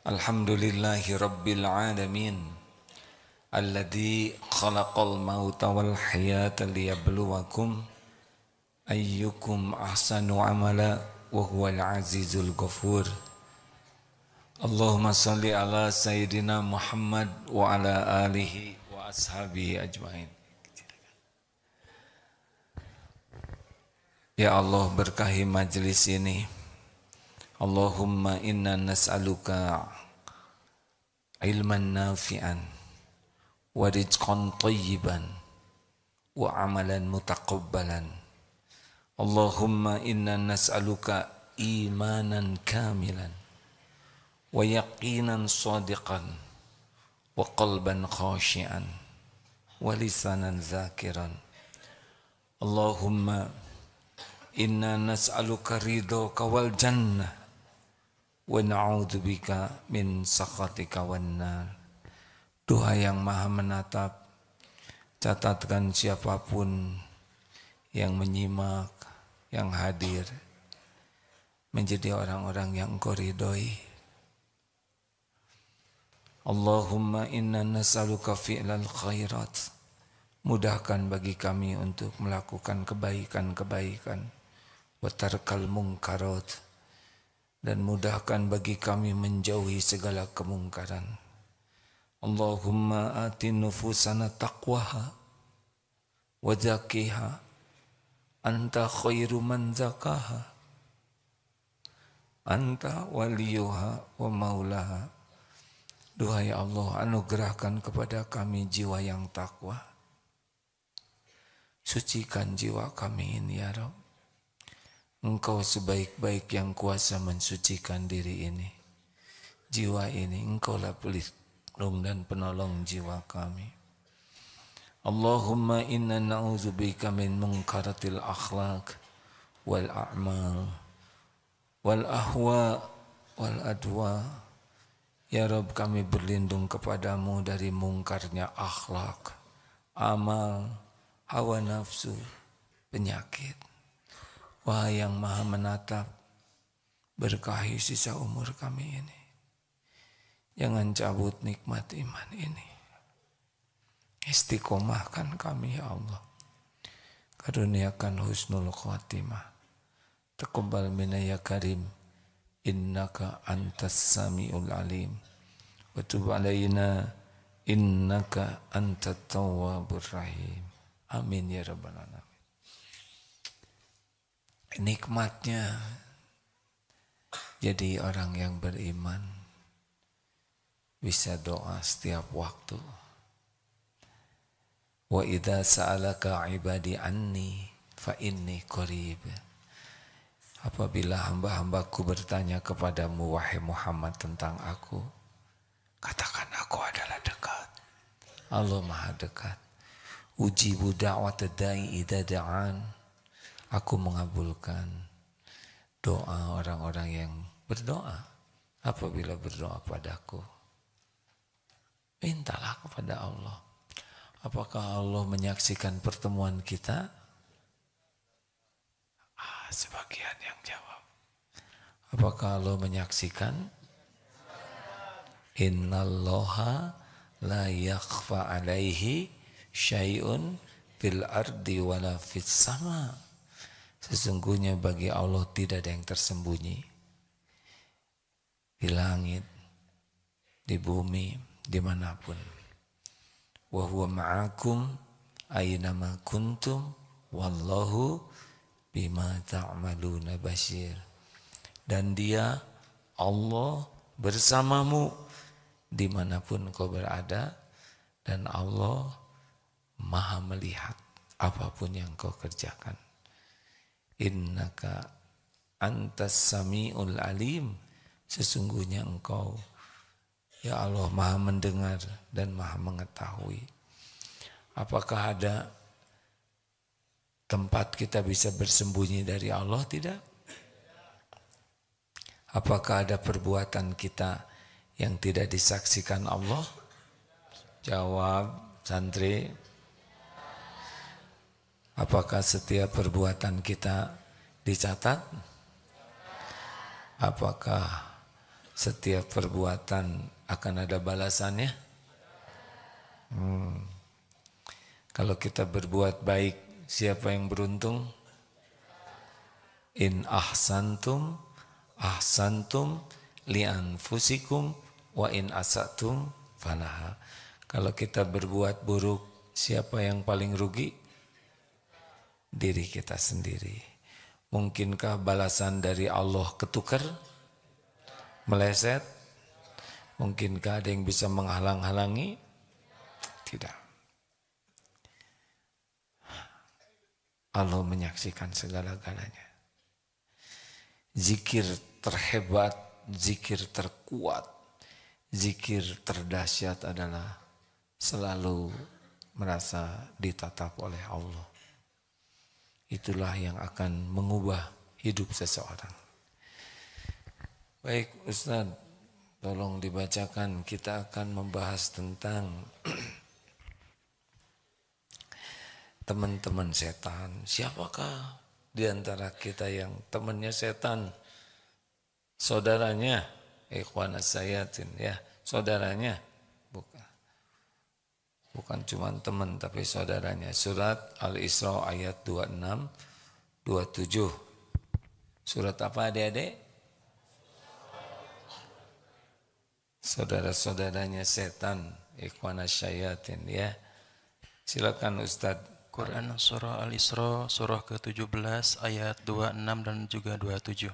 Alhamdulillahi Rabbil Alamin Alladhi khalaqal mauta wal hayata liyabluwakum ayyukum ahsanu amala wa huwal azizul ghafur. Allahumma salli ala Sayyidina Muhammad wa ala alihi wa ashabihi ajmain. Ya Allah, berkahi majlis ini. Allahumma inna nas'aluka ilman nafi'an wa rizqan tayyiban wa amalan mutaqabbalan. Allahumma inna nas'aluka imanan kamilan wa yaqinan sadiqan wa qalban khashi'an wa lisanan zakiran. Allahumma inna nas'aluka ridhaka wal jannah wa na'udzubika min sakhatika wan nar. Doa yang maha menatap, catatkan siapapun yang menyimak, yang hadir, menjadi orang-orang yang Engkau ridhoi. Allahumma inna nas'aluka fi'lal khairat. Mudahkan bagi kami untuk melakukan kebaikan-kebaikan, wa tarkal munkarat, dan mudahkan bagi kami menjauhi segala kemungkaran. Allahumma ati nufusana taqwaha wa zakiha anta khairu man zakaha anta waliyuha wa maulaha. Duhai Allah, anugerahkan kepada kami jiwa yang takwa. Sucikan jiwa kami ini ya Rabb. Engkau sebaik-baik yang kuasa mensucikan diri ini. Jiwa ini Engkaulah pelindung dan penolong jiwa kami. Allahumma inna na'udzubika min munkaratil akhlaq wal a'mal wal ahwa wal adwa. Ya Rabb, kami berlindung kepadamu dari mungkarnya akhlak, amal, hawa nafsu, penyakit. Wahai yang maha menatap, berkahi sisa umur kami ini. Jangan cabut nikmat iman ini. Istiqomahkan kami ya Allah. Karuniakan husnul khatimah. Taqabbal minna ya karim. Innaka antas sami'ul alim. Wa tub alaina innaka antat tawwabur rahim. Amin ya rabbal alamin. Nikmatnya jadi orang yang beriman, bisa doa setiap waktu. Wa idza sa'alaka ibadi anni fa inni qarib. Apabila hamba-hambaku bertanya kepadamu wahai Muhammad tentang aku, katakan aku adalah dekat. Allah Maha dekat. Ujibu da'watad da'i idza da'an. Aku mengabulkan doa orang-orang yang berdoa apabila berdoa padaku. Mintalah kepada Allah. Apakah Allah menyaksikan pertemuan kita? Sebagian yang jawab. Apakah Allah menyaksikan? Innallaha la yakhfa alaihi syai'un fil ardi wala fis sama. Sesungguhnya bagi Allah tidak ada yang tersembunyi di langit, di bumi, dimanapun. Wa huwa ma'akum aynama kuntum wallahu bima ta'maluna basyir. Dan Dia, Allah, bersamamu dimanapun kau berada, dan Allah Maha melihat apapun yang kau kerjakan. Innaka antas sami'ul alim. Sesungguhnya Engkau ya Allah Maha mendengar dan Maha mengetahui. Apakah ada tempat kita bisa bersembunyi dari Allah? Tidak. Apakah ada perbuatan kita yang tidak disaksikan Allah? Jawab santri. Apakah setiap perbuatan kita dicatat? Apakah Setiap perbuatan akan ada balasannya. Kalau kita berbuat baik, siapa yang beruntung? In ahsantum, ahsantum li anfusikum wa in asatum falaha. Kalau kita berbuat buruk, siapa yang paling rugi? Diri kita sendiri. Mungkinkah balasan dari Allah ketukar? Meleset? Mungkinkah ada yang bisa menghalang-halangi? Tidak. Allah menyaksikan segala-galanya. Zikir terhebat, zikir terkuat, zikir terdahsyat adalah selalu merasa ditatap oleh Allah. Itulah yang akan mengubah hidup seseorang. Baik Ustaz, tolong dibacakan, kita akan membahas tentang teman-teman setan. Siapakah di antara kita yang temannya setan? Saudaranya, ikhwanas sayatin ya, saudaranya. Bukan cuma teman tapi saudaranya. Surat Al-Isra ayat 26, 27. Surat apa adik-adik? Saudara-saudaranya setan, ikhwanas sayatin ya. Silakan Ustaz. Quran surah Al-Isra surah ke-17 ayat 26 dan juga 27.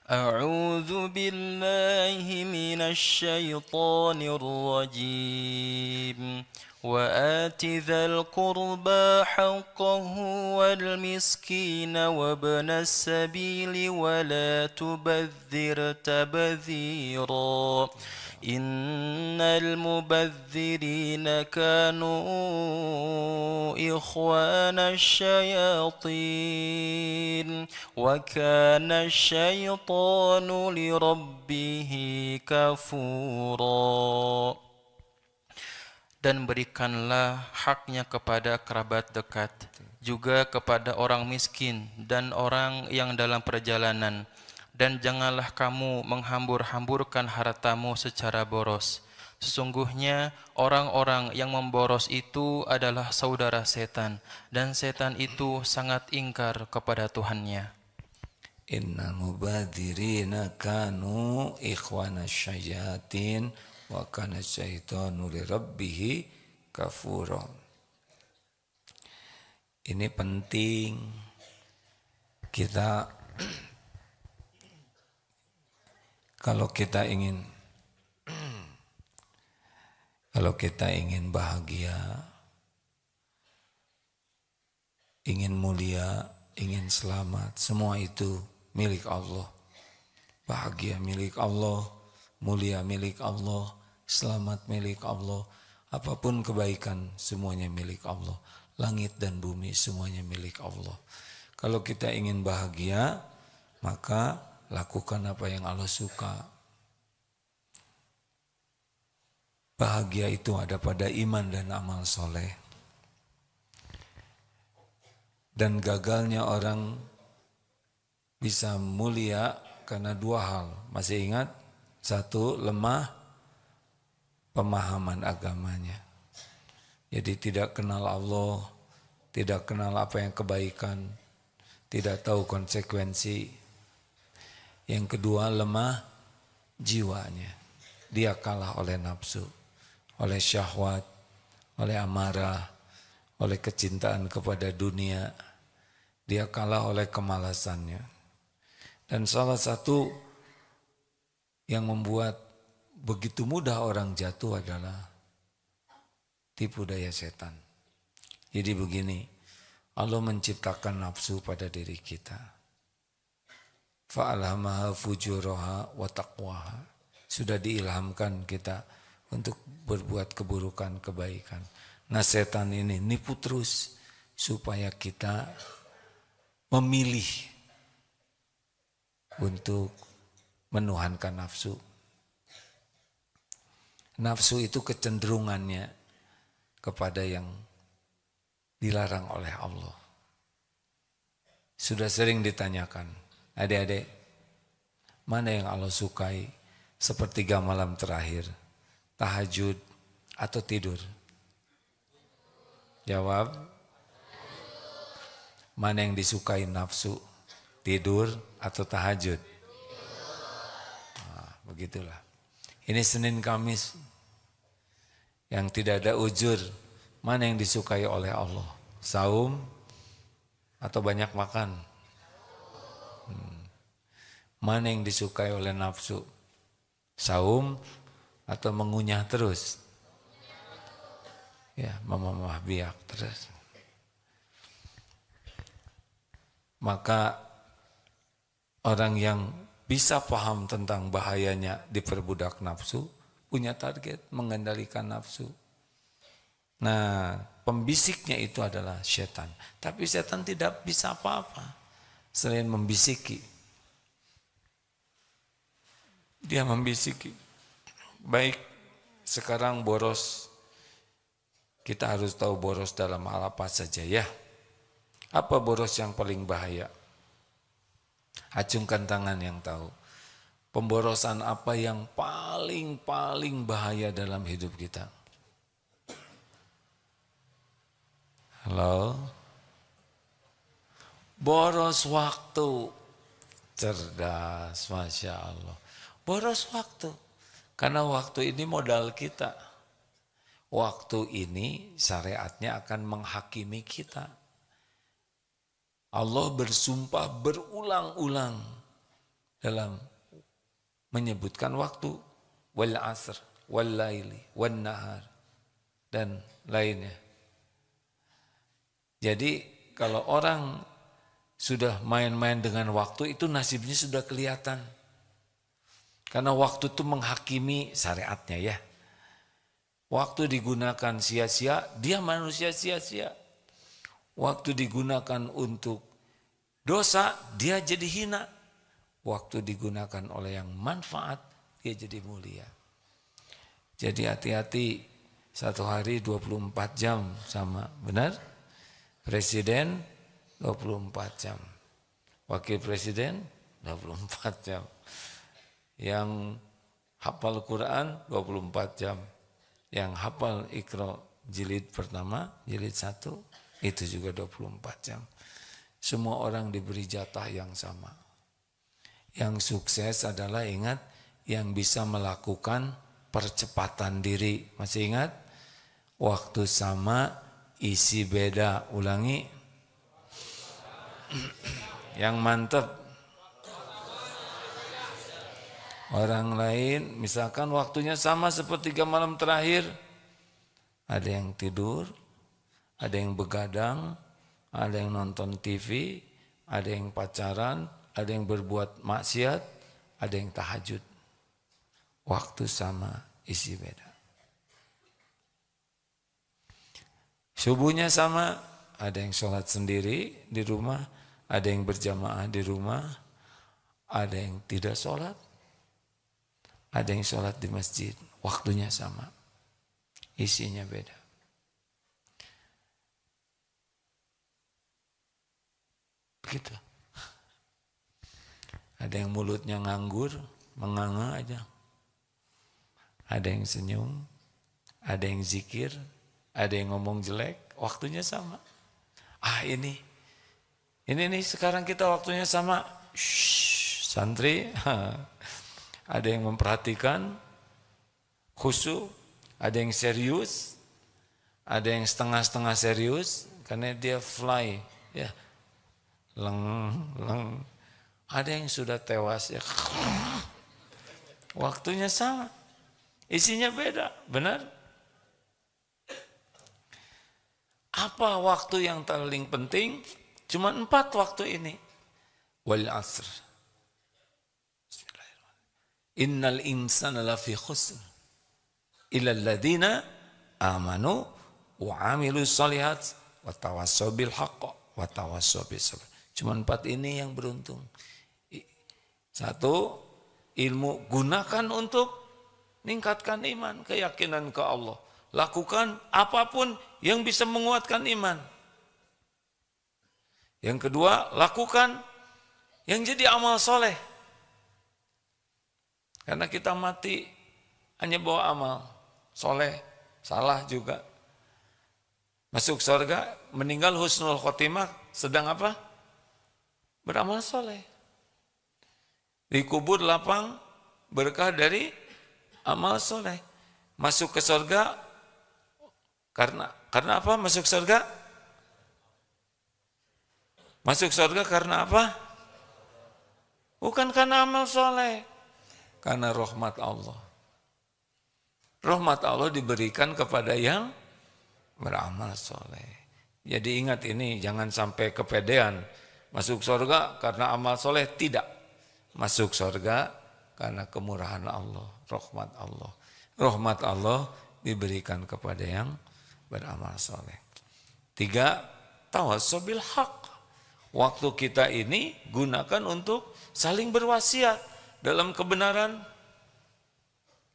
A'udzu billahi minasy syaithanir rajim. وآت ذا القربى حقه والمسكين وابن السبيل ولا تبذر تبذيرا إن المبذرين كانوا إخوان الشياطين وكان الشيطان لربه كفورا. Dan berikanlah haknya kepada kerabat dekat, juga kepada orang miskin dan orang yang dalam perjalanan. Dan janganlah kamu menghambur-hamburkan hartamu secara boros. Sesungguhnya orang-orang yang memboros itu adalah saudara setan, dan setan itu sangat ingkar kepada Tuhannya. Innal mubadzirina kanu ikhwana syayatin wa kana syaitanu lirabbih kafura. Ini penting kita kalau kita ingin bahagia, ingin mulia, ingin selamat, semua itu milik Allah. Bahagia milik Allah, mulia milik Allah, selamat milik Allah. Apapun kebaikan semuanya milik Allah. Langit dan bumi semuanya milik Allah. Kalau kita ingin bahagia, maka lakukan apa yang Allah suka. Bahagia itu ada pada iman dan amal soleh. Dan gagalnya orang bisa mulia karena dua hal. Masih ingat? Satu, lemah pemahaman agamanya. Jadi tidak kenal Allah, tidak kenal apa yang kebaikan, tidak tahu konsekuensi. Yang kedua, lemah jiwanya. Dia kalah oleh nafsu, oleh syahwat, oleh amarah, oleh kecintaan kepada dunia. Dia kalah oleh kemalasannya. Dan salah satu yang membuat begitu mudah orang jatuh adalah tipu daya setan. Jadi begini, Allah menciptakan nafsu pada diri kita. Fa'alhamaha fujuraha wa taqwaha. Sudah diilhamkan kita untuk berbuat keburukan, kebaikan. Nah setan ini nipu terus supaya kita memilih untuk menuhankan nafsu. Nafsu itu kecenderungannya kepada yang dilarang oleh Allah. Sudah sering ditanyakan, adik-adik, Mana yang Allah sukai? Sepertiga malam terakhir, tahajud atau tidur? Jawab. Mana yang disukai nafsu? Tidur atau tahajud? Nah, begitulah. Ini Senin Kamis yang tidak ada ujur. Mana yang disukai oleh Allah? Saum atau banyak makan? Mana yang disukai oleh nafsu? Saum atau mengunyah terus? Ya, mamah biak terus. Maka orang yang bisa paham tentang bahayanya diperbudak nafsu, punya target mengendalikan nafsu. Nah, pembisiknya itu adalah setan. Tapi setan tidak bisa apa-apa selain membisiki. Dia membisiki. Baik, sekarang boros. Kita harus tahu boros dalam hal apa saja ya. Apa boros yang paling bahaya? Acungkan tangan yang tahu. Pemborosan apa yang paling bahaya dalam hidup kita? Halo? Boros waktu. Cerdas, Masya Allah. Boros waktu. Karena waktu ini modal kita. Waktu ini syariatnya akan menghakimi kita. Allah bersumpah berulang-ulang dalam menyebutkan waktu, wal asr, wal laili, wan nahar, dan lainnya. Jadi kalau orang sudah main-main dengan waktu itu nasibnya sudah kelihatan. Karena waktu itu menghakimi syariatnya ya. Waktu digunakan sia-sia, dia manusia sia-sia. Waktu digunakan untuk dosa, dia jadi hina. Waktu digunakan oleh yang manfaat, dia jadi mulia. Jadi hati-hati, satu hari 24 jam sama, benar? Presiden 24 jam. Wakil presiden 24 jam. Yang hafal Quran 24 jam. Yang hafal Iqra jilid pertama, jilid 1, itu juga 24 jam. Semua orang diberi jatah yang sama. Yang sukses adalah ingat yang bisa melakukan percepatan diri. Masih ingat? Waktu sama, isi beda. Ulangi. Yang mantap. Orang lain misalkan waktunya sama sepertiga malam terakhir. Ada yang tidur. Ada yang begadang, ada yang nonton TV, ada yang pacaran, ada yang berbuat maksiat, ada yang tahajud. Waktu sama, isi beda. Subuhnya sama, ada yang sholat sendiri di rumah, ada yang berjamaah di rumah, ada yang tidak sholat, ada yang sholat di masjid. Waktunya sama, isinya beda. Begitu. Ada yang mulutnya nganggur, menganga aja. Ada yang senyum, ada yang zikir, ada yang ngomong jelek, waktunya sama. Ini nih sekarang kita waktunya sama. Shhh, santri, ada yang memperhatikan, khusyuk, ada yang serius, ada yang setengah-setengah serius, karena dia fly, ya. Leng. Ada yang sudah tewas ya. Waktunya sama. Isinya beda, benar? Apa waktu yang paling penting? Cuma 4 waktu ini. Wal asr. Bismillahirrahmanirrahim. Innal insana lafi khusr. Illa alladhina amanu wa amilus shalihat wa tawassaw bil haqq wa tawassaw bis sabr. Cuma 4 ini yang beruntung. 1, ilmu gunakan untuk meningkatkan iman, keyakinan ke Allah. Lakukan apapun yang bisa menguatkan iman. Yang kedua, lakukan yang jadi amal soleh. Karena kita mati hanya bawa amal soleh, salah juga. Masuk surga, meninggal husnul khotimah, sedang apa? Beramal soleh. Dikubur lapang, berkah dari amal soleh. Masuk ke surga, karena apa masuk surga? Masuk surga karena apa? Bukan karena amal soleh, karena rahmat Allah. Rahmat Allah diberikan kepada yang beramal soleh. Jadi ingat ini, jangan sampai kepedean. Masuk surga karena amal soleh, tidak. Masuk surga karena kemurahan Allah, rahmat Allah. Rahmat Allah diberikan kepada yang beramal soleh. 3, tawassobil haq. Waktu kita ini gunakan untuk saling berwasiat dalam kebenaran.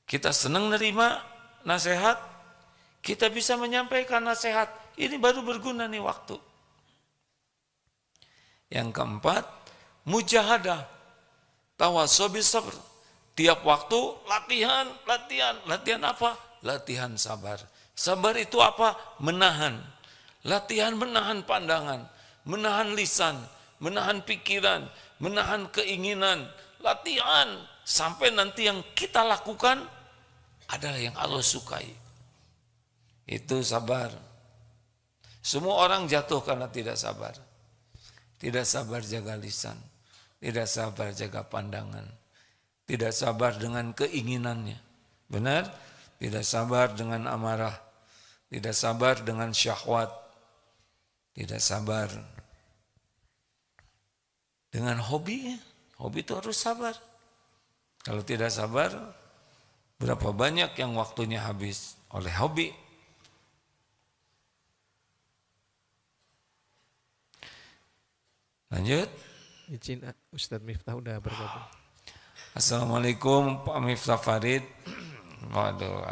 Kita senang nerima nasihat, kita bisa menyampaikan nasihat. Ini baru berguna nih waktu. Yang keempat, mujahadah. Tawassobil sabr. Tiap waktu latihan. Latihan apa? Latihan sabar. Sabar itu apa? Menahan. Latihan menahan pandangan, menahan lisan, menahan pikiran, menahan keinginan. Latihan sampai nanti yang kita lakukan adalah yang Allah sukai. Itu sabar. Semua orang jatuh karena tidak sabar. Tidak sabar jaga lisan, tidak sabar jaga pandangan, tidak sabar dengan keinginannya. Benar? Tidak sabar dengan amarah, tidak sabar dengan syahwat, tidak sabar dengan hobinya. Hobi itu harus sabar. Kalau tidak sabar, berapa banyak yang waktunya habis oleh hobi. Lanjut. Izin Ustadz Miftah udah bergabung. Assalamualaikum Pak Miftah Farid. Waduh,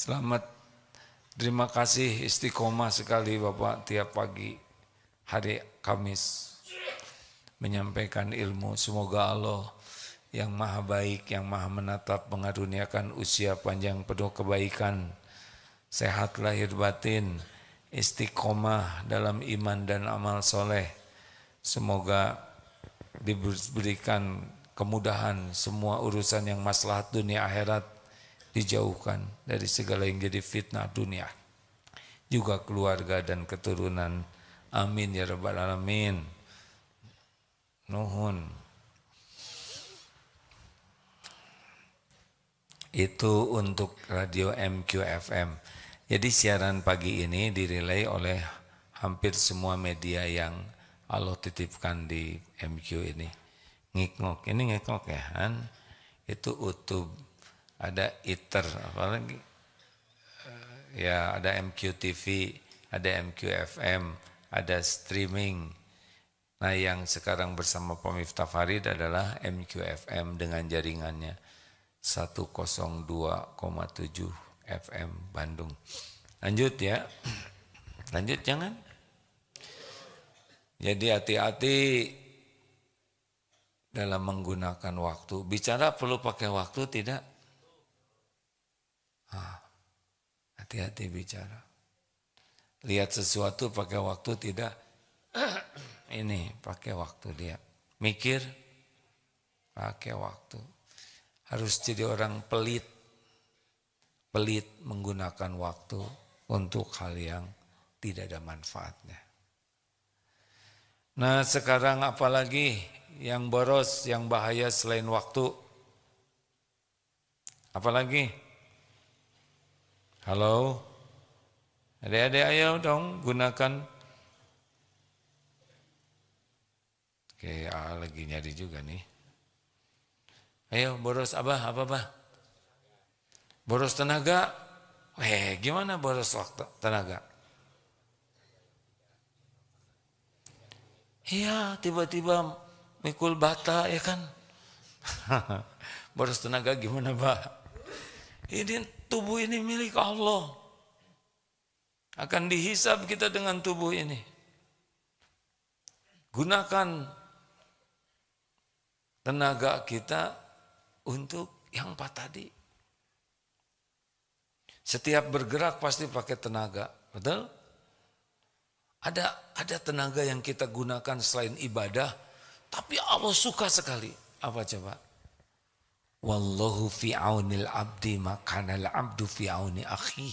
selamat. Terima kasih istiqomah sekali Bapak tiap pagi hari Kamis menyampaikan ilmu. Semoga Allah yang maha baik, yang maha menatap mengaruniakan usia panjang penuh kebaikan, sehat lahir batin, istiqomah dalam iman dan amal soleh. Semoga diberikan kemudahan semua urusan yang maslahat dunia akhirat dijauhkan dari segala yang jadi fitnah dunia. Juga keluarga dan keturunan. Amin ya rabbal alamin. Nuhun. Itu untuk radio MQFM. Jadi siaran pagi ini dirilai oleh hampir semua media yang Allah titipkan di MQ ini. Ngikngok, ini ngikngok ya kan? Itu YouTube, ada ITER, apalagi ya ada MQTV, ada MQFM, ada streaming. Nah yang sekarang bersama Pak Miftah Farid adalah MQFM dengan jaringannya 102,7 FM Bandung. Lanjut ya, lanjut jangan. Jadi hati-hati dalam menggunakan waktu. Bicara perlu pakai waktu tidak? Hati-hati bicara. Lihat sesuatu pakai waktu tidak? Ini pakai waktu dia. Mikir pakai waktu. Harus jadi orang pelit. Pelit menggunakan waktu untuk hal yang tidak ada manfaatnya. Nah sekarang apalagi yang boros, yang bahaya selain waktu? Apalagi? Halo? Adik-adik ayo dong gunakan. Oke, lagi nyari juga nih. Ayo boros apa bah? Boros tenaga? Gimana boros waktu tenaga? Iya, tiba-tiba mikul bata ya kan. Boros tenaga gimana, Pak? Ini tubuh ini milik Allah. Akan dihisab kita dengan tubuh ini. Gunakan tenaga kita untuk Yang 4 tadi. Setiap bergerak pasti pakai tenaga, betul? Ada tenaga yang kita gunakan selain ibadah, tapi Allah suka sekali. Apa coba? Wallahu fi aunil abdi makanal abdu fi auni akhi.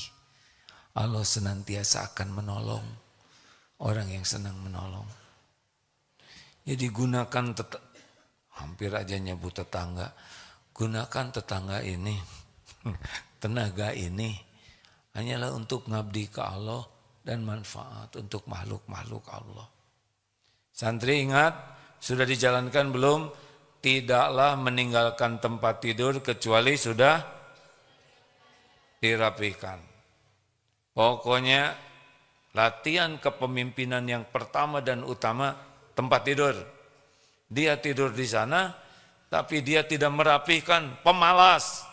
Allah senantiasa akan menolong orang yang senang menolong. Jadi gunakan hampir aja nyebut tetangga. Gunakan tetangga ini, tenaga ini hanyalah untuk ngabdi ke Allah dan manfaat untuk makhluk-makhluk Allah. Santri ingat, sudah dijalankan belum? Tidaklah meninggalkan tempat tidur kecuali sudah dirapikan. Pokoknya latihan kepemimpinan yang pertama dan utama tempat tidur. Dia tidur di sana, tapi dia tidak merapikan, pemalas.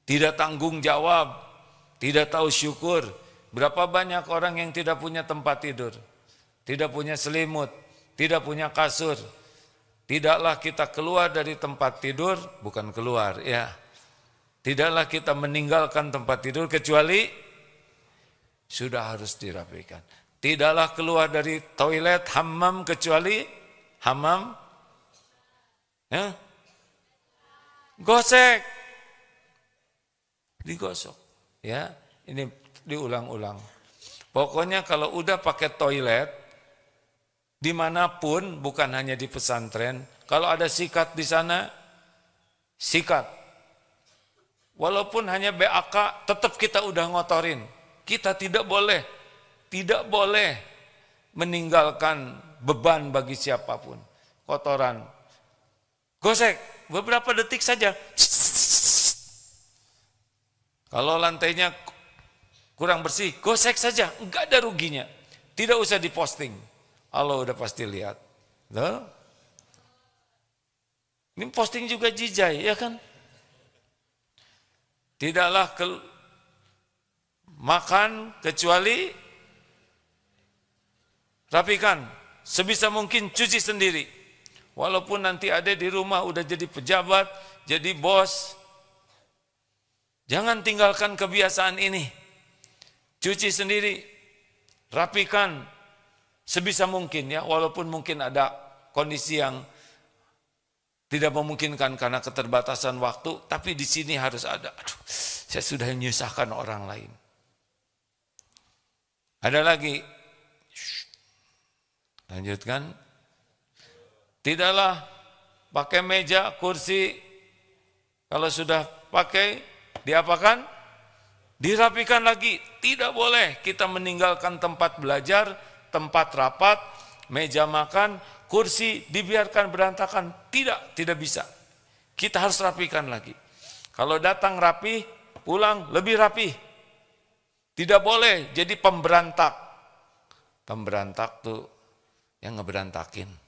Tidak tanggung jawab, tidak tahu syukur. Berapa banyak orang yang tidak punya tempat tidur, tidak punya selimut, tidak punya kasur. Tidaklah kita keluar dari tempat tidur, bukan keluar ya. Tidaklah kita meninggalkan tempat tidur kecuali sudah harus dirapikan. Tidaklah keluar dari toilet hammam kecuali hammam ya, gosek, digosok ya. Ini diulang-ulang. Pokoknya kalau udah pakai toilet dimanapun, bukan hanya di pesantren, kalau ada sikat di sana, sikat. Walaupun hanya BAK, tetap kita udah ngotorin. Kita tidak boleh meninggalkan beban bagi siapapun. Kotoran. Gosek, beberapa detik saja. Kalau lantainya kurang bersih, gosek saja, enggak ada ruginya. Tidak usah diposting. Allah udah pasti lihat. Tuh. Ini posting juga jijai, ya kan? Tidaklah makan kecuali rapikan. Sebisa mungkin cuci sendiri. Walaupun nanti ada di rumah udah jadi pejabat, jadi bos. Jangan tinggalkan kebiasaan ini. Cuci sendiri, rapikan sebisa mungkin ya. Walaupun mungkin ada kondisi yang tidak memungkinkan karena keterbatasan waktu, tapi di sini harus ada. Aduh, saya sudah menyusahkan orang lain. Ada lagi. Lanjutkan. Tidaklah pakai meja, kursi. Kalau sudah pakai, diapakan? Dirapikan lagi. Tidak boleh kita meninggalkan tempat belajar, tempat rapat, meja makan, kursi dibiarkan berantakan. Tidak bisa. Kita harus rapikan lagi. Kalau datang rapi, pulang lebih rapi. Tidak boleh jadi pemberantak. Pemberantak tuh yang ngeberantakin.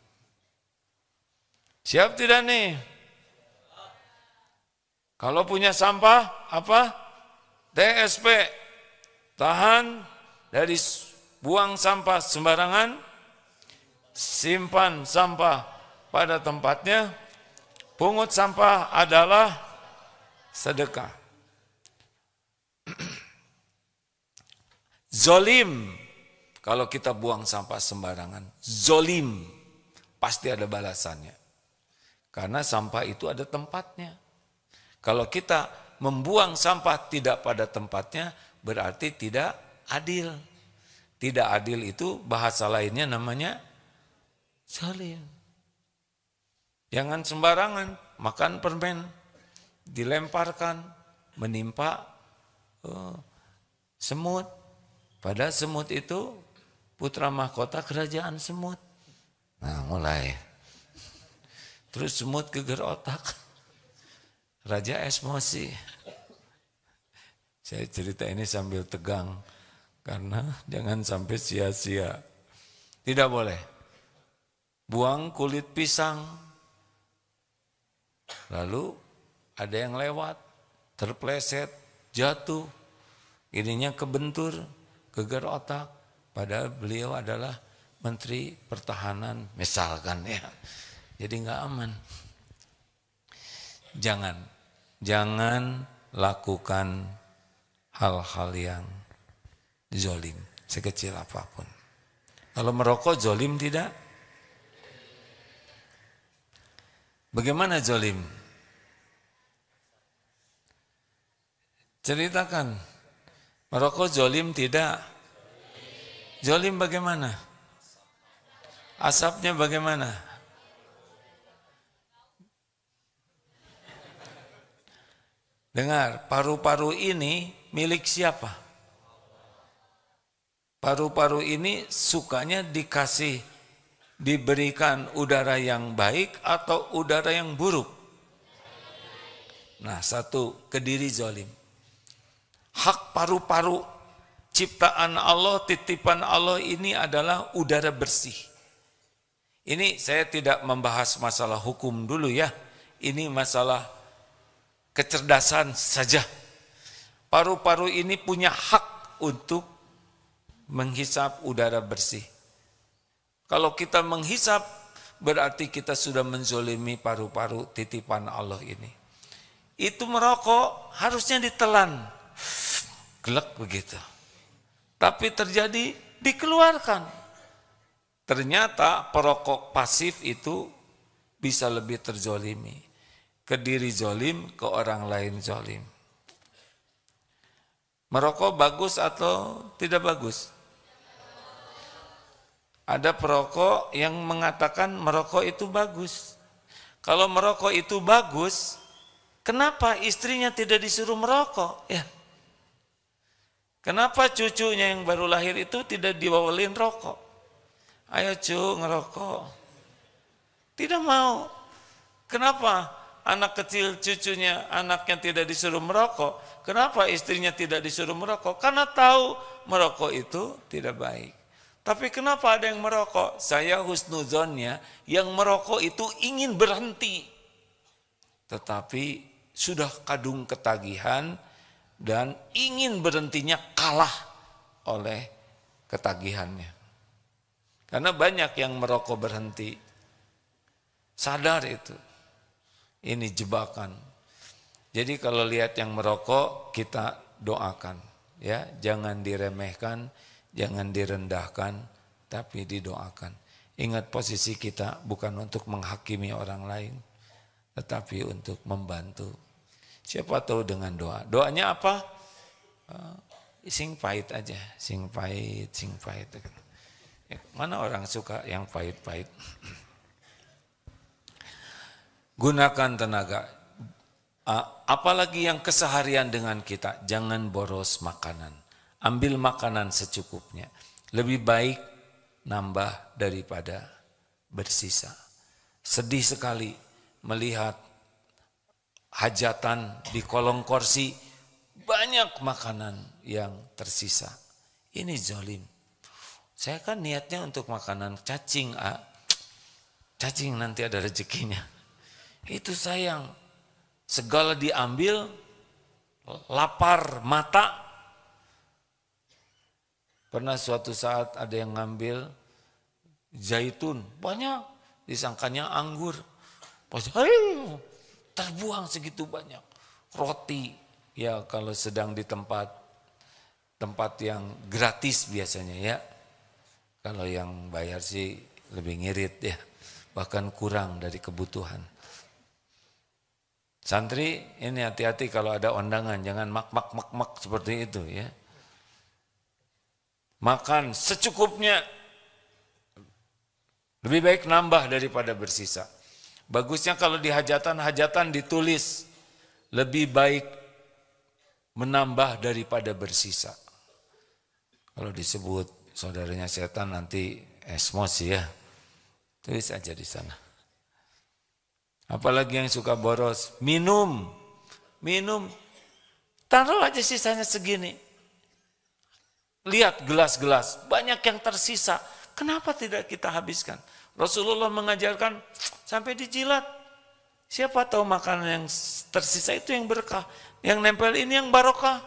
Siap tidak nih? Kalau punya sampah, apa? TSP. Tahan dari buang sampah sembarangan. Simpan sampah pada tempatnya. Pungut sampah adalah sedekah. Zolim. Kalau kita buang sampah sembarangan, zolim. Pasti ada balasannya. Karena sampah itu ada tempatnya. Kalau kita membuang sampah tidak pada tempatnya, berarti tidak adil. Tidak adil itu bahasa lainnya namanya zalim. Jangan sembarangan makan permen, dilemparkan, menimpa semut. Padahal semut itu putra mahkota kerajaan semut. Nah mulai. Terus semut geger otak. Raja emosi. Saya cerita ini sambil tegang. Karena jangan sampai sia-sia. Tidak boleh. Buang kulit pisang. Lalu ada yang lewat. Terpleset. Jatuh. Ininya kebentur. Geger otak. Padahal beliau adalah Menteri Pertahanan. Misalkan ya. Jadi nggak aman. Jangan lakukan hal-hal yang zolim, sekecil apapun. Kalau merokok zolim tidak? Bagaimana zolim? Ceritakan. Merokok zolim tidak? Zolim bagaimana? Asapnya bagaimana? Dengar, paru-paru ini milik siapa? Paru-paru ini sukanya diberikan udara yang baik atau udara yang buruk? Nah, satu, kediri zolim. Hak paru-paru ciptaan Allah, titipan Allah ini adalah udara bersih. Ini saya tidak membahas masalah hukum dulu ya. Ini masalah kecerdasan saja. Paru-paru ini punya hak untuk menghisap udara bersih. Kalau kita menghisap, berarti kita sudah menzolimi paru-paru titipan Allah ini. Itu merokok harusnya ditelan. Gelek begitu. Tapi terjadi dikeluarkan. Ternyata perokok pasif itu bisa lebih terzolimi. Ke diri zolim, ke orang lain zolim. Merokok bagus atau tidak bagus? Ada perokok yang mengatakan merokok itu bagus. Kalau merokok itu bagus, kenapa istrinya tidak disuruh merokok? Ya. Kenapa cucunya yang baru lahir itu tidak dibawalin rokok? Ayo cu, ngerokok. Tidak mau. Kenapa? Anak kecil cucunya, anaknya tidak disuruh merokok. Kenapa istrinya tidak disuruh merokok? Karena tahu merokok itu tidak baik. Tapi kenapa ada yang merokok? Saya husnuzonnya, yang merokok itu ingin berhenti. Tetapi sudah kadung ketagihan dan ingin berhentinya kalah oleh ketagihannya. Karena banyak yang merokok berhenti. Sadar itu. Ini jebakan. Jadi kalau lihat yang merokok, kita doakan. Ya, jangan diremehkan, jangan direndahkan, tapi didoakan. Ingat posisi kita bukan untuk menghakimi orang lain, tetapi untuk membantu. Siapa tahu dengan doa. Doanya apa? Sing pahit aja, sing pahit, sing pahit. Mana orang suka yang pahit-pahit? Gunakan tenaga. Apalagi yang keseharian dengan kita, jangan boros makanan. Ambil makanan secukupnya. Lebih baik nambah daripada bersisa. Sedih sekali melihat hajatan di kolong kursi, banyak makanan yang tersisa. Ini zolim. Saya kan niatnya untuk makanan cacing. Cacing nanti ada rezekinya. Itu sayang, segala diambil, lapar mata. Pernah suatu saat ada yang ngambil zaitun, banyak, disangkanya anggur. Terbuang segitu banyak. Roti, ya kalau sedang di tempat yang gratis biasanya ya. Kalau yang bayar sih lebih ngirit ya, bahkan kurang dari kebutuhan. Santri ini hati-hati kalau ada undangan, jangan mak seperti itu ya. Makan secukupnya, lebih baik nambah daripada bersisa. Bagusnya kalau di hajatan ditulis, lebih baik menambah daripada bersisa. Kalau disebut saudaranya setan nanti emosi ya, tulis aja di sana. Apalagi yang suka boros, minum, taruh aja sisanya segini. Lihat gelas-gelas, banyak yang tersisa, kenapa tidak kita habiskan? Rasulullah mengajarkan sampai dijilat. Siapa tahu makanan yang tersisa itu yang berkah, yang nempel ini yang barokah.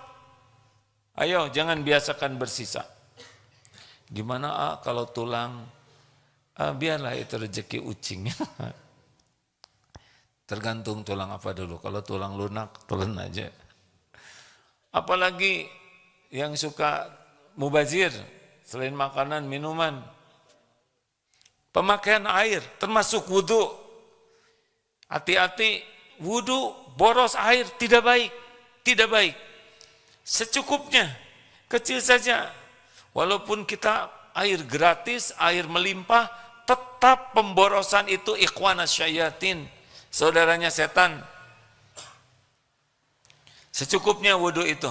Ayo jangan biasakan bersisa. Gimana kalau tulang? Biarlah itu rezeki ucing. Tergantung tulang apa dulu. Kalau tulang lunak, telan aja. Apalagi yang suka mubazir, selain makanan, minuman. Pemakaian air, termasuk wudhu. Hati-hati, wudhu, boros air, tidak baik. Tidak baik. Secukupnya, kecil saja. Walaupun kita air gratis, air melimpah, tetap pemborosan itu ikhwana syayatin. Saudaranya setan. Secukupnya wudhu itu.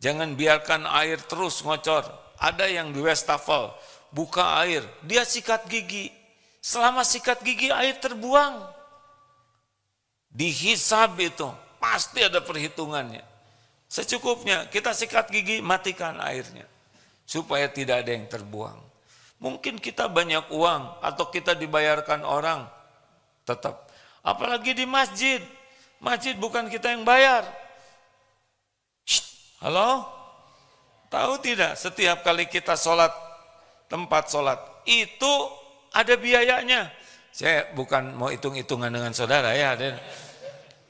Jangan biarkan air terus ngocor. Ada yang di wastafel, buka air, dia sikat gigi. Selama sikat gigi air terbuang. Dihisab itu, pasti ada perhitungannya. Secukupnya, kita sikat gigi, matikan airnya. Supaya tidak ada yang terbuang. Mungkin kita banyak uang, atau kita dibayarkan orang, tetap. Apalagi di masjid. Masjid bukan kita yang bayar. Halo? Tahu tidak, setiap kali kita sholat, tempat sholat, itu ada biayanya. Saya bukan mau hitung-hitungan dengan saudara ya.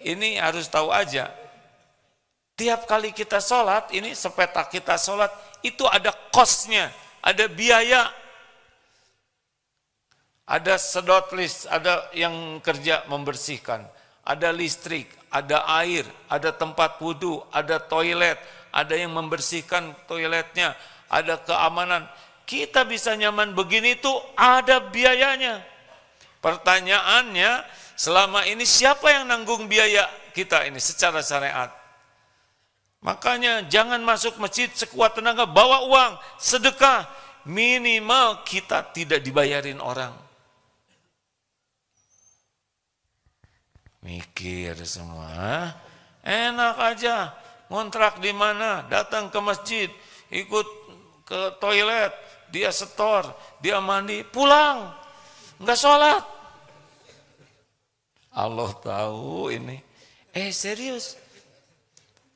Ini harus tahu aja. Tiap kali kita sholat, ini sepetak kita sholat, itu ada kosnya, ada biaya. Ada sedot list, ada yang kerja membersihkan, ada listrik, ada air, ada tempat wudhu, ada toilet, ada yang membersihkan toiletnya, ada keamanan. Kita bisa nyaman begini tuh ada biayanya. Pertanyaannya, selama ini siapa yang nanggung biaya kita ini secara syariat? Makanya jangan masuk masjid sekuat tenaga, bawa uang, sedekah. Minimal kita tidak dibayarin orang. Mikir semua, enak aja, ngontrak di mana, datang ke masjid, ikut ke toilet, dia setor, dia mandi, pulang, enggak sholat. Allah tahu ini, serius,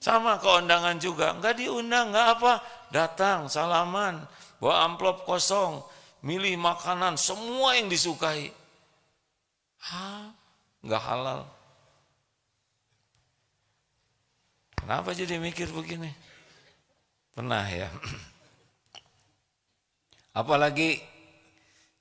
sama keundangan juga, enggak diundang, enggak apa, datang, salaman, bawa amplop kosong, milih makanan, semua yang disukai, enggak halal. Kenapa jadi mikir begini? Pernah ya. Apalagi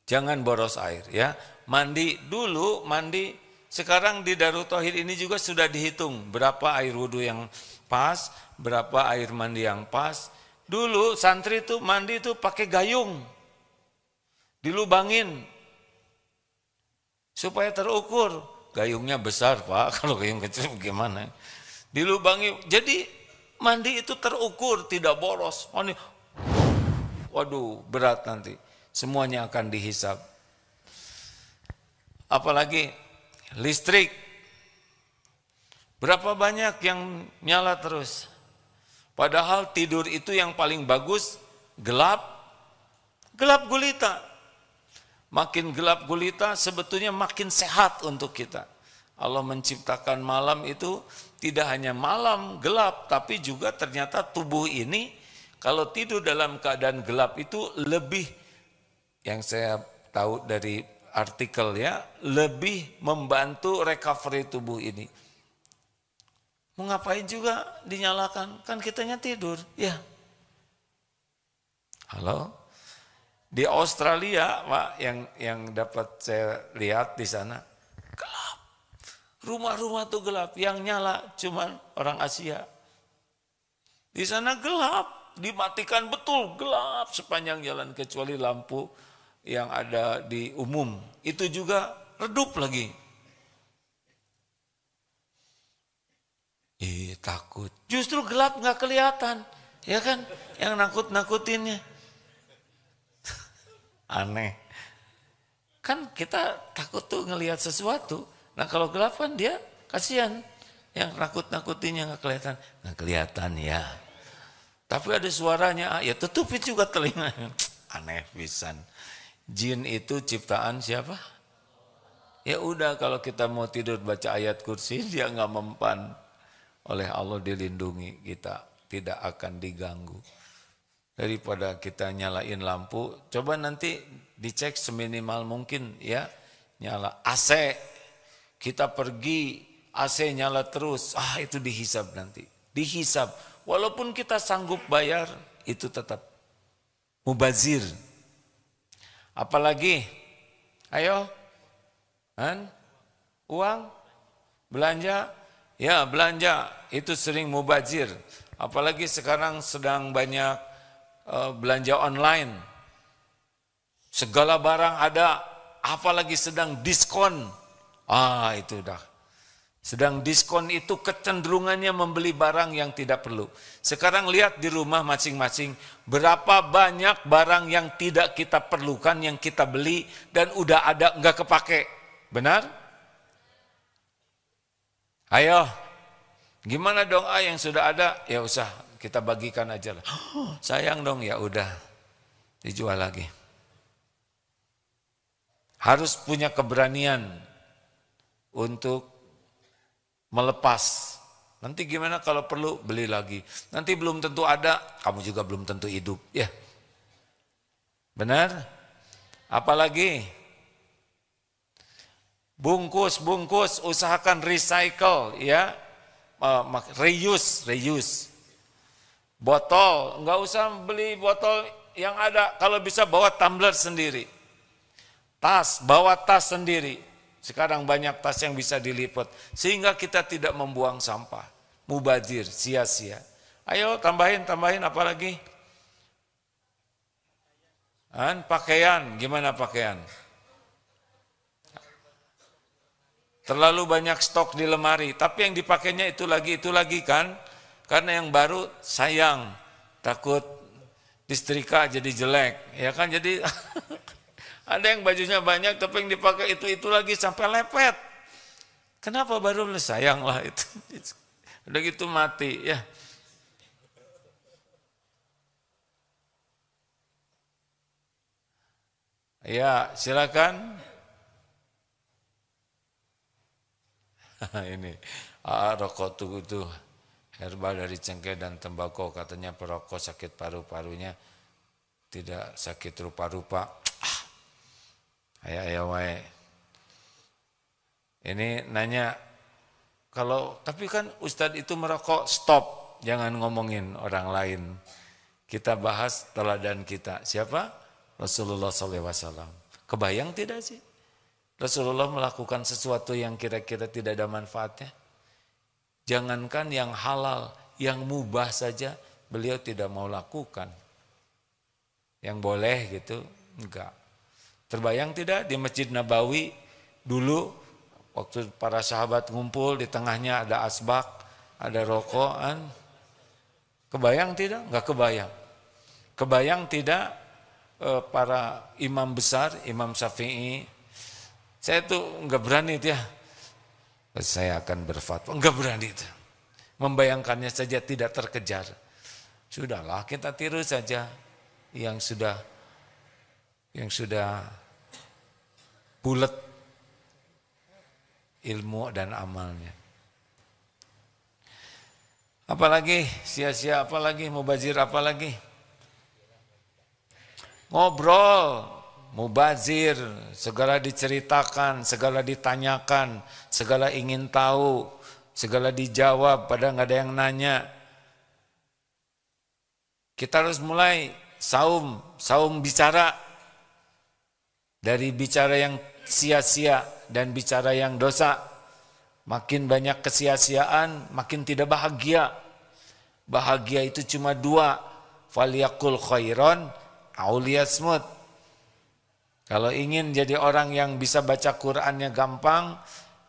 jangan boros air ya. Mandi dulu, mandi sekarang di Darut Tauhid ini juga sudah dihitung berapa air wudhu yang pas, berapa air mandi yang pas. Dulu santri itu mandi itu pakai gayung. Dilubangin supaya terukur. Gayungnya besar, Pak. Kalau gayung kecil gimana? Dilubangi, jadi mandi itu terukur, tidak boros. Mandi, waduh berat nanti, semuanya akan dihisab. Apalagi listrik, berapa banyak yang nyala terus. Padahal tidur itu yang paling bagus, gelap gulita. Makin gelap gulita sebetulnya makin sehat untuk kita. Allah menciptakan malam itu tidak hanya malam gelap, tapi juga ternyata tubuh ini kalau tidur dalam keadaan gelap itu lebih, yang saya tahu dari artikel ya, lebih membantu recovery tubuh ini. Mau ngapain juga dinyalakan, kan kitanya tidur, ya. Halo? Di Australia, Pak, yang dapat saya lihat di sana, gelap. Rumah-rumah tuh gelap, yang nyala cuman orang Asia. Di sana gelap, dimatikan betul, gelap sepanjang jalan kecuali lampu yang ada di umum. Itu juga redup lagi. Takut. Justru gelap nggak kelihatan, ya kan? Yang nakut-nakutinnya. Aneh. Kan kita takut tuh ngelihat sesuatu. Nah kalau gelap kan dia kasihan, yang nakut-nakutinya nggak kelihatan, ya. Tapi ada suaranya, ya tutupin juga telinganya. Aneh pisan. Jin itu ciptaan siapa? Ya udah kalau kita mau tidur baca ayat kursi, dia nggak mempan. Oleh Allah dilindungi, kita tidak akan diganggu. Daripada kita nyalain lampu, coba nanti dicek seminimal mungkin ya, nyala AC. kita pergi AC nyala terus, itu dihisab nanti. Dihisab, walaupun kita sanggup bayar, itu tetap mubazir. Apalagi, ayo, uang, belanja, ya belanja, itu sering mubazir. Apalagi sekarang sedang banyak belanja online. Segala barang ada, apalagi sedang diskon. Itu udah. Sedang diskon itu kecenderungannya membeli barang yang tidak perlu. Sekarang lihat di rumah masing-masing, berapa banyak barang yang tidak kita perlukan, yang kita beli, dan udah ada, nggak kepake. Benar? Ayo, gimana dong yang sudah ada? Ya usah, kita bagikan aja lah. Sayang dong, ya udah, dijual lagi. Harus punya keberanian untuk melepas. Nanti gimana kalau perlu beli lagi. Nanti belum tentu ada, kamu juga belum tentu hidup. Ya, benar? Apalagi bungkus usahakan recycle, ya, reuse. Botol, nggak usah beli botol yang ada. Kalau bisa bawa tumbler sendiri. Tas, bawa tas sendiri. Sekarang banyak tas yang bisa dilipat. Sehingga kita tidak membuang sampah. Mubazir, sia-sia. Ayo tambahin apa lagi? Pakaian, gimana pakaian? Terlalu banyak stok di lemari. Tapi yang dipakainya itu lagi kan. Karena yang baru sayang. Takut disetrika jadi jelek. Ya kan, jadi... Ada yang bajunya banyak tapi yang dipakai itu lagi sampai lepet. Kenapa baru? Sayang lah itu. Udah gitu mati ya. Ya, silakan. Ini rokok itu herbal dari cengkeh dan tembakau, katanya perokok sakit paru-parunya tidak sakit rupa-rupa. Ayah wae. Ini nanya, tapi kan Ustadz itu merokok, stop, jangan ngomongin orang lain. Kita bahas teladan kita. Siapa? Rasulullah SAW. Kebayang tidak sih? Rasulullah melakukan sesuatu yang kira-kira tidak ada manfaatnya. Jangankan yang halal, yang mubah saja beliau tidak mau lakukan. Yang boleh gitu, enggak. Terbayang tidak di Masjid Nabawi dulu waktu para sahabat ngumpul, di tengahnya ada asbak, ada rokokan. Kebayang tidak? Enggak kebayang. Kebayang tidak para imam besar, Imam Syafi'i. Saya tuh enggak berani itu ya. Saya akan berfatwa, enggak berani itu. Membayangkannya saja tidak terkejar. Sudahlah, kita tiru saja yang sudah bulat ilmu dan amalnya. Apalagi sia-sia, apalagi mubazir, apalagi ngobrol, mubazir, segala diceritakan, segala ditanyakan, segala ingin tahu, segala dijawab, padahal nggak ada yang nanya. Kita harus mulai saum bicara, dari bicara yang sia-sia dan bicara yang dosa. Makin banyak kesia-siaan, makin tidak bahagia. Bahagia itu cuma dua, falyakul khairon aw liyasmut. Kalau ingin jadi orang yang bisa baca Qur'annya gampang,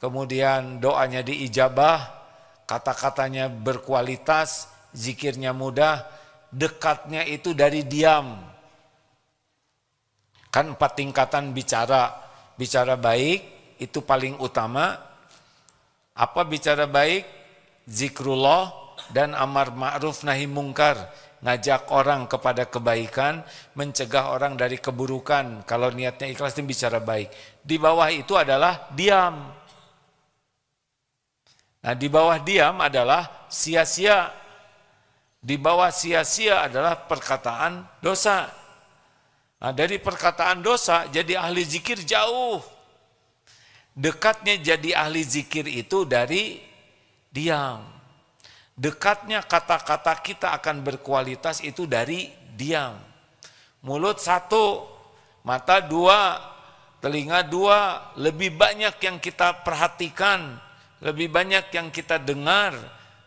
kemudian doanya diijabah, kata-katanya berkualitas, zikirnya mudah, dekatnya itu dari diam. Kan 4 tingkatan bicara. Bicara baik itu paling utama. Apa bicara baik? Zikrullah dan amar ma'ruf nahi mungkar. Ngajak orang kepada kebaikan, mencegah orang dari keburukan. Kalau niatnya ikhlas itu bicara baik. Di bawah itu adalah diam. Nah, di bawah diam adalah sia-sia. Di bawah sia-sia adalah perkataan dosa. Nah, dari perkataan dosa jadi ahli zikir jauh. Dekatnya jadi ahli zikir itu dari diam. Dekatnya kata-kata kita akan berkualitas itu dari diam. Mulut satu, mata dua, telinga dua, lebih banyak yang kita perhatikan, lebih banyak yang kita dengar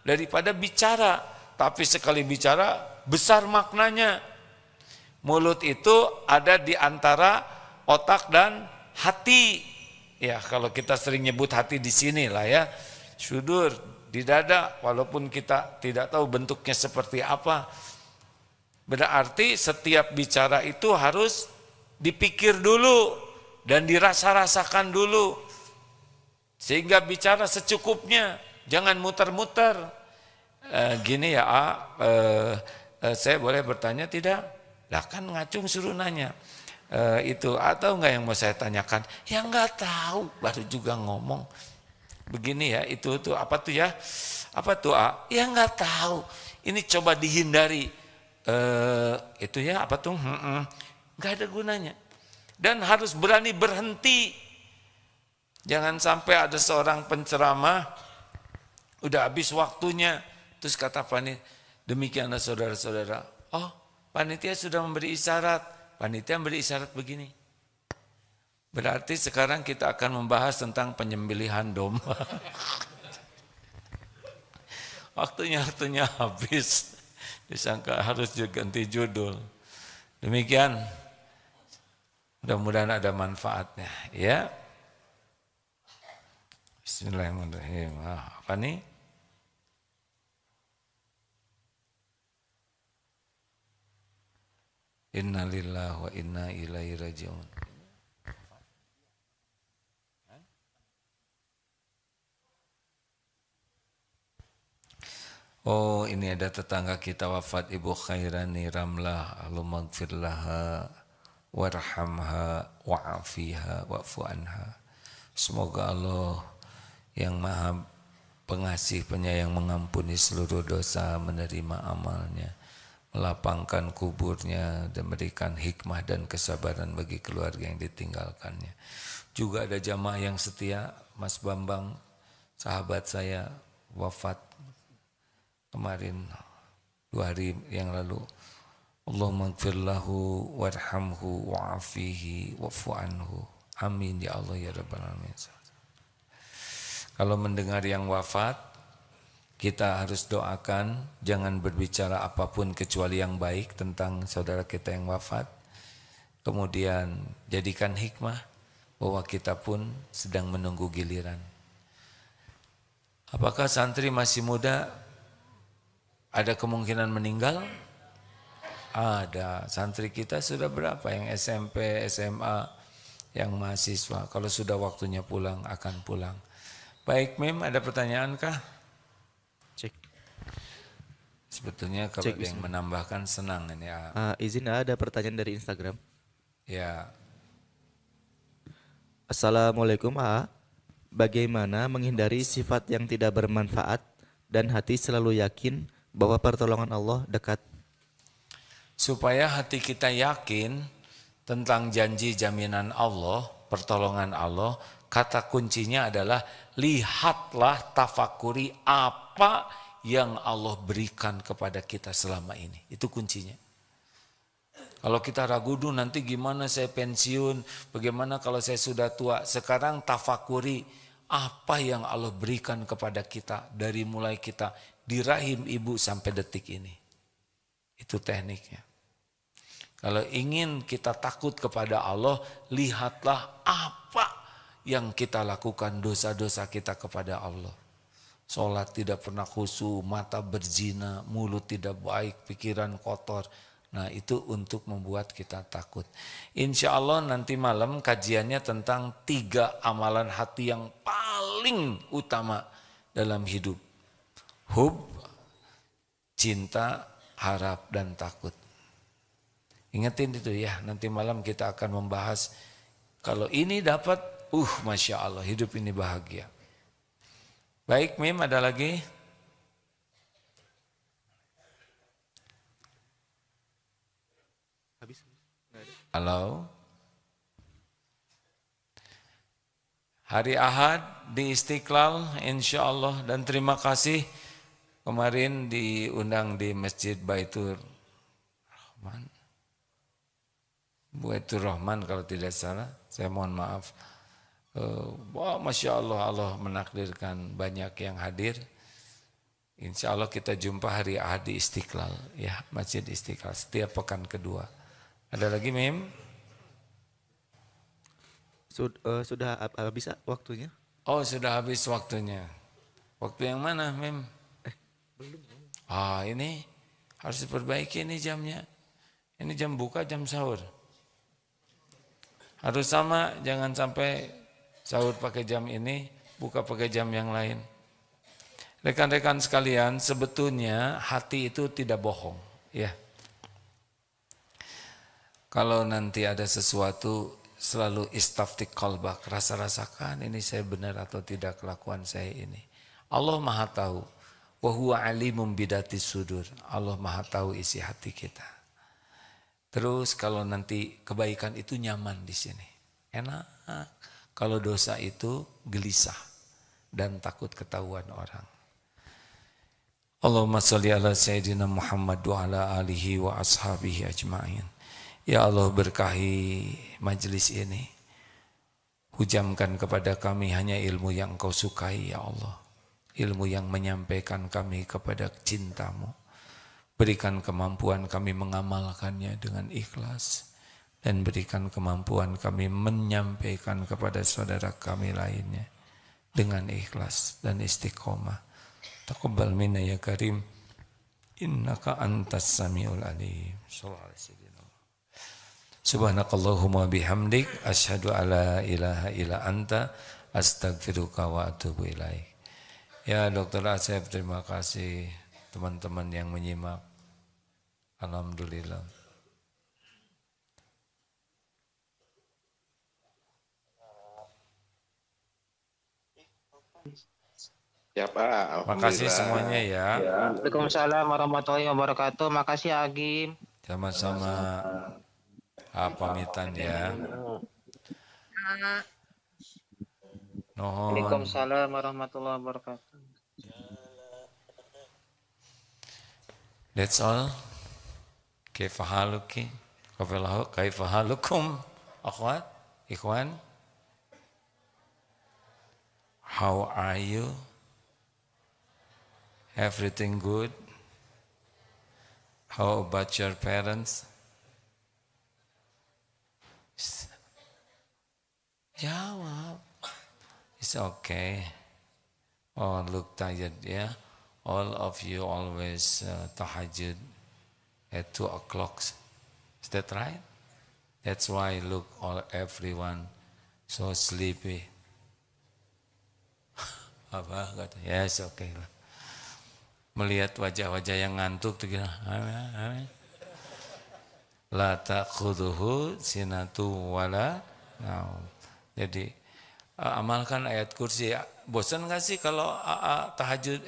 daripada bicara. Tapi sekali bicara besar maknanya. Mulut itu ada di antara otak dan hati. Ya, kalau kita sering nyebut hati di sini lah ya. Sudur di dada, walaupun kita tidak tahu bentuknya seperti apa. Berarti setiap bicara itu harus dipikir dulu dan dirasa-rasakan dulu. Sehingga bicara secukupnya, jangan muter-muter. Gini ya, saya boleh bertanya tidak? Lah kan ngacung suruh nanya. Itu atau enggak yang mau saya tanyakan? Ya enggak tahu, baru juga ngomong. Begini ya, itu tuh apa tuh ya? Apa tuh A? Ya enggak tahu. Ini coba dihindari. Itu ya apa tuh? Enggak ada gunanya. Dan harus berani berhenti. Jangan sampai ada seorang penceramah udah habis waktunya, terus kata panitia, demikianlah saudara-saudara. Oh, panitia sudah memberi isyarat. Panitia memberi isyarat begini. Berarti sekarang kita akan membahas tentang penyembelihan domba. Waktunya habis. Disangka harus ganti judul. Demikian. Mudah-mudahan ada manfaatnya. Ya. Bismillahirrahmanirrahim. Apa nih? Innalillahi wa inna ilaihi raji'un. Oh, ini ada tetangga kita wafat, Ibu Khairani Ramlah. Allahumma gfir laha warhamha wa'afiha wa'fu anha. Semoga Allah yang maha pengasih penyayang mengampuni seluruh dosa, menerima amalnya, melapangkan kuburnya, dan memberikan hikmah dan kesabaran bagi keluarga yang ditinggalkannya. Juga ada jamaah yang setia, Mas Bambang, sahabat saya, wafat kemarin 2 hari yang lalu. Allahumma gfir lahu warhamhu wa'afihi wa'fu anhu. Amin ya Allah ya Rabbal alamin. Kalau mendengar yang wafat, kita harus doakan, jangan berbicara apapun kecuali yang baik tentang saudara kita yang wafat. Kemudian jadikan hikmah bahwa kita pun sedang menunggu giliran. Apakah santri masih muda ada kemungkinan meninggal? Ada. Santri kita sudah berapa yang SMP, SMA, yang mahasiswa. Kalau sudah waktunya pulang, akan pulang. Baik, Mim, ada pertanyaan kah? Cek. Sebetulnya kalau ada yang menambahkan senang ini ya. Izin ada pertanyaan dari Instagram. Ya. Assalamualaikum A. Bagaimana menghindari sifat yang tidak bermanfaat dan hati selalu yakin bahwa pertolongan Allah dekat? Supaya hati kita yakin tentang janji jaminan Allah, pertolongan Allah, kata kuncinya adalah lihatlah, tafakuri apa yang Allah berikan kepada kita selama ini. Itu kuncinya. Kalau kita ragu dulu nanti gimana saya pensiun, bagaimana kalau saya sudah tua. Sekarang tafakuri apa yang Allah berikan kepada kita dari mulai kita di rahim ibu sampai detik ini. Itu tekniknya. Kalau ingin kita takut kepada Allah, lihatlah apa yang kita lakukan, dosa-dosa kita kepada Allah. Sholat tidak pernah khusyuk, mata berzina, mulut tidak baik, pikiran kotor. Nah, itu untuk membuat kita takut. Insya Allah nanti malam kajiannya tentang 3 amalan hati yang paling utama dalam hidup. Hub, cinta, harap, dan takut. Ingetin itu ya, nanti malam kita akan membahas. Kalau ini dapat, Masya Allah, hidup ini bahagia. Baik, Mim, ada lagi? Halo? hari Ahad di Istiqlal insyaallah, dan terima kasih kemarin diundang di Masjid Baitur Rahman. Baitur Rahman kalau tidak salah, saya mohon maaf. Wah, Masya Allah, Allah menakdirkan banyak yang hadir. Insya Allah kita jumpa hari Ahad di Istiqlal, ya, Masjid Istiqlal setiap pekan kedua. Ada lagi, Mim? Sudah habis waktunya? Oh, sudah habis waktunya. Waktu yang mana, Mim? Belum. Ini harus diperbaiki ini jamnya. Ini jam buka, jam sahur. Harus sama, jangan sampai sahur pakai jam ini, buka pakai jam yang lain. Rekan-rekan sekalian, sebetulnya hati itu tidak bohong, ya. Kalau nanti ada sesuatu, selalu istaftik qalbak, rasa-rasakan ini saya benar atau tidak kelakuan saya ini. Allah Maha tahu. Wa huwa alimum bidatis sudur. Allah Maha tahu isi hati kita. Terus kalau nanti kebaikan itu nyaman di sini, enak. Kalau dosa itu gelisah dan takut ketahuan orang. Allahumma sholli ala sayyidina Muhammad wa ala alihi wa ashabihi ajma'in. Ya Allah, berkahi majelis ini. Hujamkan kepada kami hanya ilmu yang Engkau sukai, ya Allah. Ilmu yang menyampaikan kami kepada cintamu. Berikan kemampuan kami mengamalkannya dengan ikhlas. Dan berikan kemampuan kami menyampaikan kepada saudara kami lainnya dengan ikhlas dan istiqomah. Taqabbal minna ya karim, innaka antas samiul alim. Subhanakallahumma bihamdik, asyhadu alla ilaha illa anta, astaghfiruka wa atubu ilaik. Ya Dr. Asep, terima kasih teman-teman yang menyimak. Alhamdulillah. Ya Pak, makasih semuanya ya. Waalaikumsalam warahmatullahi wabarakatuh. Makasih Agim. Sama-sama. Pamitan ya. Nuhun. Waalaikumsalam warahmatullahi wabarakatuh. That's all. Kaifa haluki? Kaifa halukum? Akhwat? Ikhwan? How are you? Everything good? How about your parents? Jawab. It's okay. Oh, look tired, yeah? All of you always tahajjud at 2 o'clock. Is that right? That's why look everyone so sleepy. Apa kata? Yes, okay lah. Melihat wajah-wajah yang ngantuk tuh kira, la ta'khudhuhu sinatu wala naum. Jadi amalkan ayat kursi. Bosan nggak sih kalau tahajud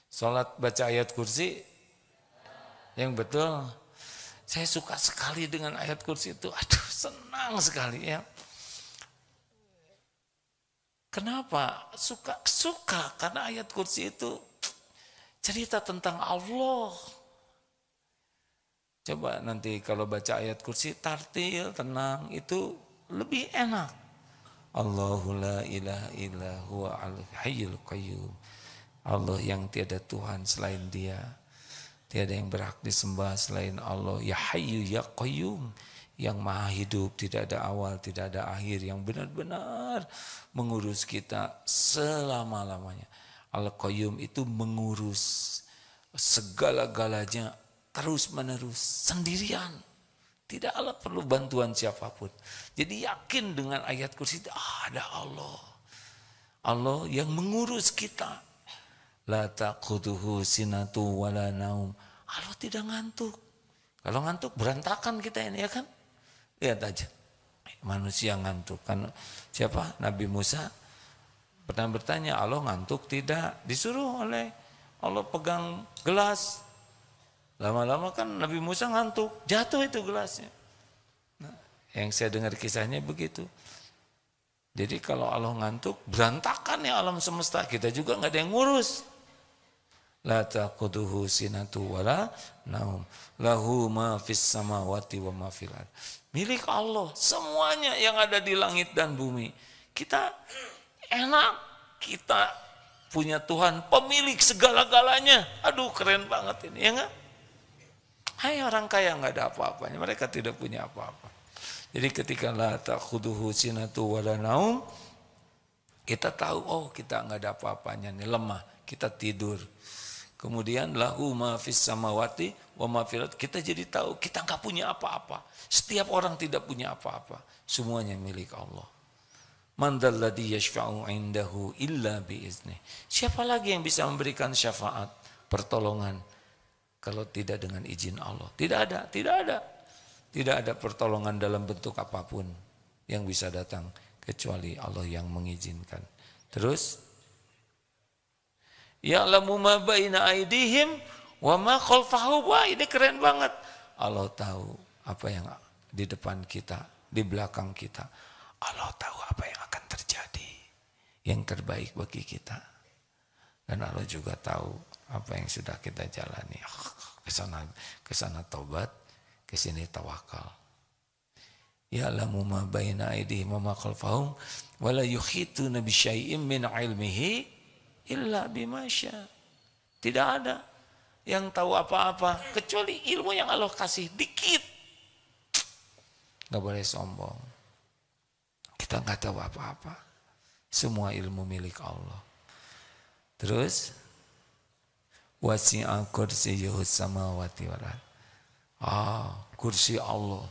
sholat baca ayat kursi? Yang betul. Saya suka sekali dengan ayat kursi itu. Aduh, senang sekali ya. Kenapa? Suka karena ayat kursi itu cerita tentang Allah. Coba nanti kalau baca ayat kursi tartil, tenang, itu lebih enak. Allahu la ilaha illa huwa al-hayyul qayyum. Allah yang tiada Tuhan selain Dia. Tiada yang berhak disembah selain Allah. Ya Hayyu ya Qayyum. Yang maha hidup, tidak ada awal, tidak ada akhir, yang benar-benar mengurus kita selama-lamanya. Al-Qayyum itu mengurus segala-galanya terus-menerus, sendirian. Tidak perlu bantuan siapapun. Jadi yakin dengan ayat kursi itu ada Allah. Allah yang mengurus kita. La ta'khudhuhu sinatu wala naum. Allah tidak ngantuk. Kalau ngantuk berantakan kita ini, ya kan? Lihat aja, manusia ngantuk. Kan siapa? Nabi Musa pernah bertanya, Allah ngantuk? Tidak. Disuruh oleh Allah pegang gelas. Lama-lama kan Nabi Musa ngantuk, jatuh itu gelasnya. Nah, yang saya dengar kisahnya begitu. Jadi kalau Allah ngantuk, berantakan ya alam semesta. Kita juga nggak ada yang ngurus. La taquduhu sinatu wala naum. Lahu ma fis samawati wa ma fil ard. Milik Allah semuanya yang ada di langit dan bumi. Kita enak, kita punya Tuhan pemilik segala-galanya. Aduh keren banget ini, ya enggak? Hai orang kaya nggak ada apa-apanya, mereka tidak punya apa-apa. Jadi ketika la ta'khuduhu sinatu wala naum, kita tahu oh kita nggak ada apa-apanya nih, lemah, kita tidur. Kemudian lahu ma fis samawati wa ma fil ard, kita jadi tahu kita nggak punya apa-apa. Setiap orang tidak punya apa-apa, semuanya milik Allah. Man dzalladzi yashfa'u 'indahu illa bi'idznih. Siapa lagi yang bisa memberikan syafaat, pertolongan kalau tidak dengan izin Allah? Tidak ada, tidak ada. Tidak ada pertolongan dalam bentuk apapun yang bisa datang kecuali Allah yang mengizinkan. Terus ya'lamu ma baina aydihim wa ma khalfahum. Wah, ini keren banget. Allah tahu apa yang di depan kita, di belakang kita. Allah tahu apa yang akan terjadi, yang terbaik bagi kita. Dan Allah juga tahu apa yang sudah kita jalani. Kesana taubat, kesini tawakal. Ya'lamu ma baina aydihim wa ma khalfahum wa la yuhituna bi syai'in min 'ilmihi illa bima syaa. Tidak ada yang tahu apa-apa kecuali ilmu yang Allah kasih dikit. Enggak boleh sombong. Kita enggak tahu apa-apa. Semua ilmu milik Allah. Terus wasi'a kursiyyuhus samawati wal ardh. Kursi Allah.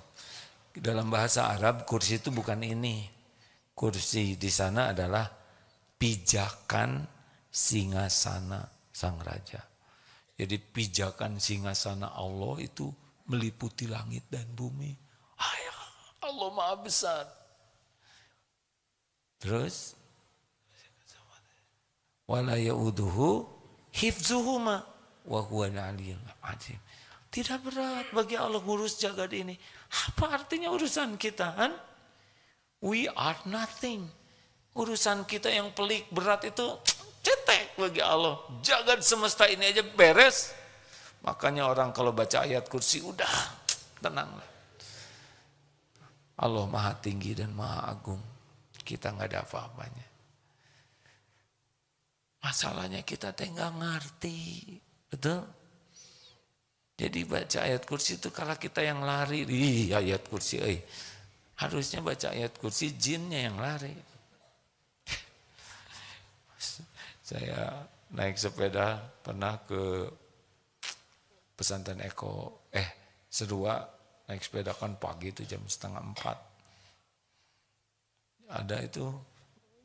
Dalam bahasa Arab kursi itu bukan ini. Kursi di sana adalah pijakan singgasana sang raja. Jadi pijakan singgasana Allah itu meliputi langit dan bumi. Allah Maha Besar. Terus wala ya'uduhu hifzuhuma wa huwal aliyyul azim. Tidak berat bagi Allah ngurus jagat ini. Apa artinya urusan kita? Kan? We are nothing. Urusan kita yang pelik berat itu cetek bagi Allah. Jagat semesta ini aja beres. Makanya orang kalau baca ayat kursi udah tenanglah. Allah Maha Tinggi dan Maha Agung. Kita nggak ada apa-apanya. Masalahnya kita nggak ngerti. Betul? Jadi baca ayat kursi itu kalau kita yang lari, ayat kursi, harusnya baca ayat kursi jinnya yang lari. Saya naik sepeda pernah ke pesantren Eko, Sedua, naik sepeda kan pagi itu jam 3:30. Ada itu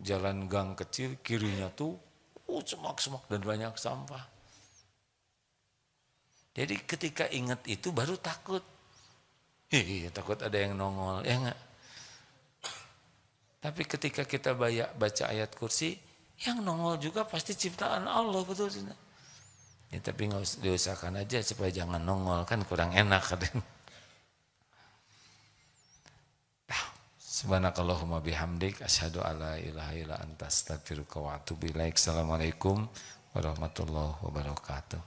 jalan gang kecil, kirinya tuh semak-semak dan banyak sampah. Jadi ketika ingat itu baru takut. Takut ada yang nongol, ya enggak? Tapi ketika kita baca ayat kursi, yang nongol juga pasti ciptaan Allah, betul tidak? Ya, tapi nggak usah diusahakan aja supaya jangan nongol, kan kurang enak kadang. Subhanakallahumma bihamdik asyhadu alla ilaha illa anta astaghfiruka wa atubu ilaik. Assalamualaikum warahmatullahi wabarakatuh.